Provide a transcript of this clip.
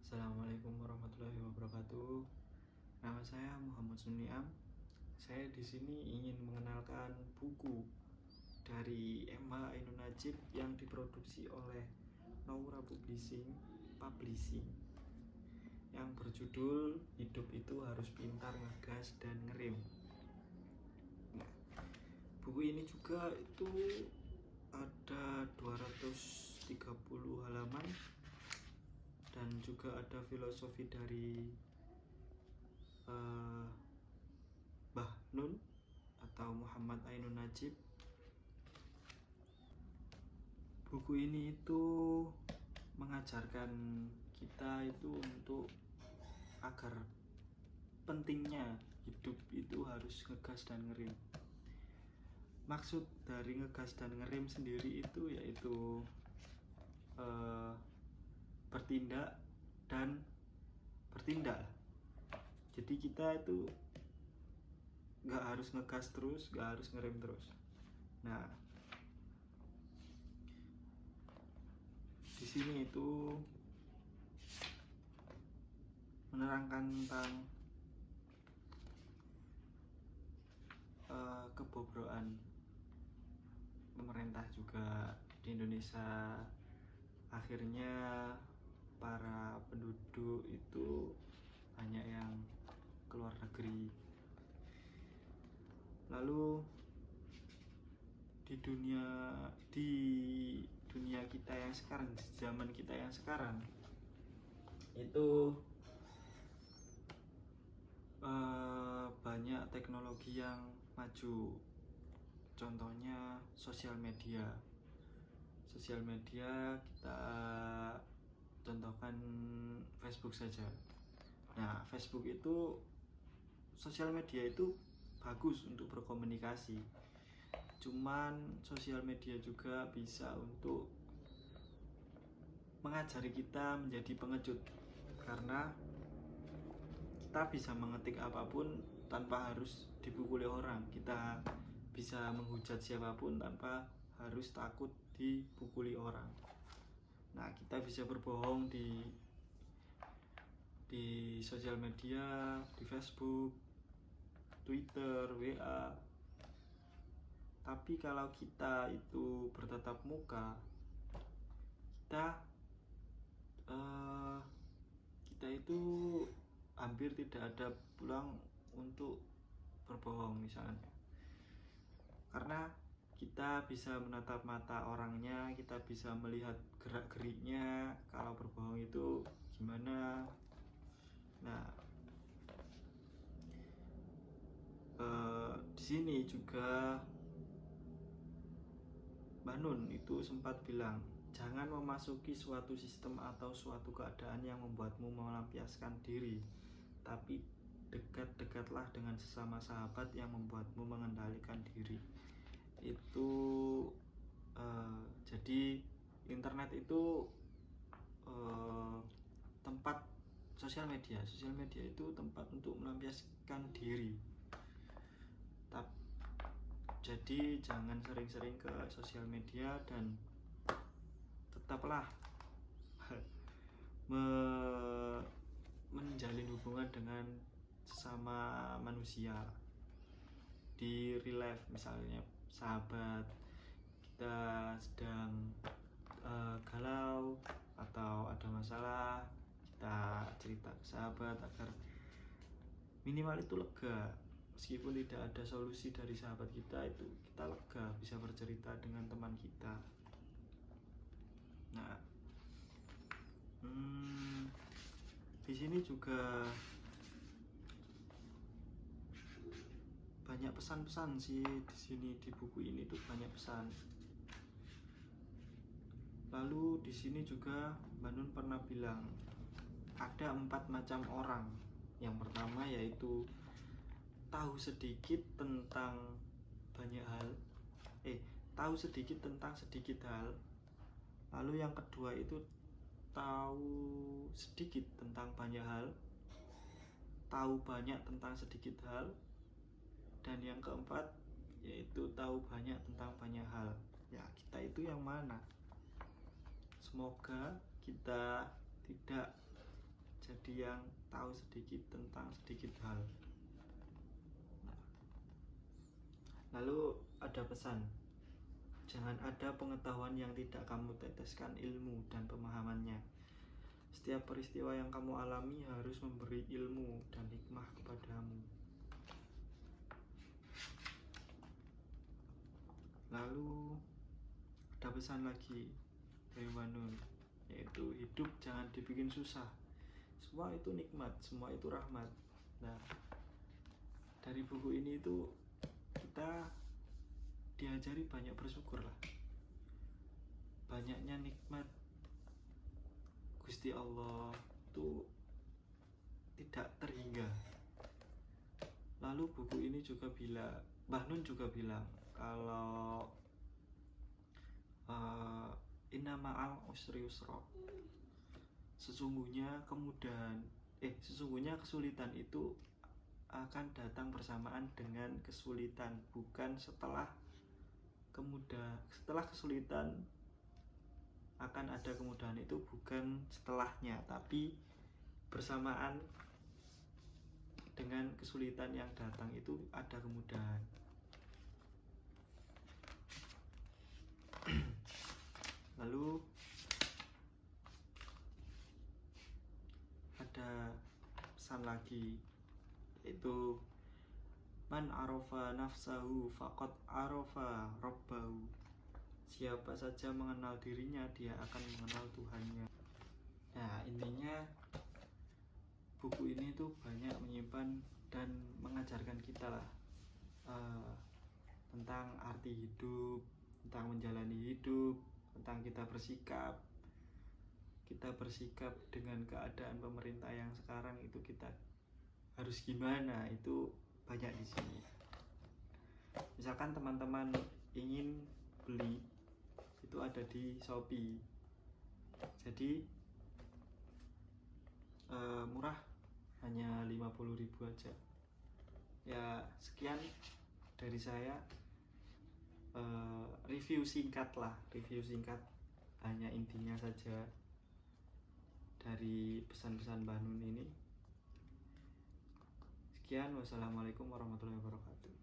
Assalamualaikum warahmatullahi wabarakatuh. Nama saya Muhammad Suniam. Saya di sini ingin mengenalkan buku dari M.H. Ainun Nadjib yang diproduksi oleh Noura Publishing yang berjudul Hidup Itu Harus Pintar Ngegas dan Ngerem. Nah, buku ini juga itu ada 230 halaman dan juga ada filosofi dari Mbah Nun atau Muhammad Ainun Nadjib. Buku ini itu mengajarkan kita itu untuk agar pentingnya hidup itu harus ngegas dan ngerem. Maksud dari ngegas dan ngerem sendiri itu yaitu bertindak dan bertindak. Jadi kita itu nggak harus ngegas terus, nggak harus ngerem terus. Nah, di sini itu menerangkan tentang kebobrokan pemerintah juga di Indonesia. Akhirnya para penduduk itu banyak yang keluar negeri. Lalu di dunia kita yang sekarang, di zaman kita yang sekarang itu banyak teknologi yang maju. Contohnya sosial media kita contohkan Facebook saja. Nah, Facebook itu sosial media itu bagus untuk berkomunikasi. Cuman sosial media juga bisa untuk mengajari kita menjadi pengecut, karena kita bisa mengetik apapun tanpa harus dipukuli orang. Kita bisa menghujat siapapun tanpa harus takut dipukuli orang. Nah, kita bisa berbohong di sosial media, di Facebook, Twitter, WA. Tapi kalau kita itu bertatap muka, kita itu hampir tidak ada peluang untuk berbohong misalnya, karena kita bisa menatap mata orangnya, kita bisa melihat gerak-geriknya. Kalau berbohong itu gimana? Nah, di sini juga Mbah Nun itu sempat bilang, jangan memasuki suatu sistem atau suatu keadaan yang membuatmu melampiaskan diri, tapi dekat-dekatlah dengan sesama sahabat yang membuatmu mengendalikan diri. Itu jadi internet itu tempat sosial media itu tempat untuk melampiaskan diri. Jadi jangan sering-sering ke sosial media dan tetaplah menjalin hubungan dengan sesama manusia di real life. Misalnya sahabat kita sedang galau atau ada masalah, kita cerita ke sahabat agar minimal itu lega. Meskipun tidak ada solusi dari sahabat kita, itu kita lega bisa bercerita dengan teman kita. Nah, di sini juga banyak pesan-pesan sih. Di sini di buku ini tuh banyak pesan. Lalu di sini juga Mbah Nun pernah bilang ada 4 macam orang. Yang pertama yaitu tahu sedikit tentang banyak hal, tahu sedikit tentang sedikit hal. Lalu yang kedua itu tahu sedikit tentang banyak hal, tahu banyak tentang sedikit hal. Dan yang keempat yaitu tahu banyak tentang banyak hal. Ya, kita itu yang mana? Semoga kita tidak jadi yang tahu sedikit tentang sedikit hal. Lalu ada pesan, jangan ada pengetahuan yang tidak kamu teteskan ilmu dan pemahamannya. Setiap peristiwa yang kamu alami harus memberi ilmu dan hikmah kepadamu. Lalu ada pesan lagi dari Banun, yaitu hidup jangan dibikin susah. Semua itu nikmat, semua itu rahmat. Nah, dari buku ini itu kita diajari banyak bersyukur lah. Banyaknya nikmat Gusti Allah itu tidak terhingga. Lalu buku ini juga Mbah Nun juga bilang kalau inna ma'al usri yusra, sesungguhnya kesulitan itu akan datang bersamaan dengan kesulitan, bukan setelah kesulitan akan ada kemudahan, itu bukan setelahnya, tapi bersamaan dengan kesulitan yang datang itu ada kemudahan. Lalu ada pesan lagi, yaitu man arofa nafsahu faqad arofa rabbahu. Siapa saja mengenal dirinya, dia akan mengenal Tuhannya. Nah, intinya buku ini tuh banyak menyimpan dan mengajarkan kita lah tentang arti hidup, tentang menjalani hidup, tentang kita bersikap dengan keadaan pemerintah yang sekarang itu, kita harus gimana, itu banyak di sini. Misalkan teman-teman ingin beli, itu ada di Shopee, jadi murah, hanya 50.000 aja. Ya, sekian dari saya, review singkat, hanya intinya saja dari pesan-pesan Mbah Nun ini. Sekian, wassalamualaikum warahmatullahi wabarakatuh.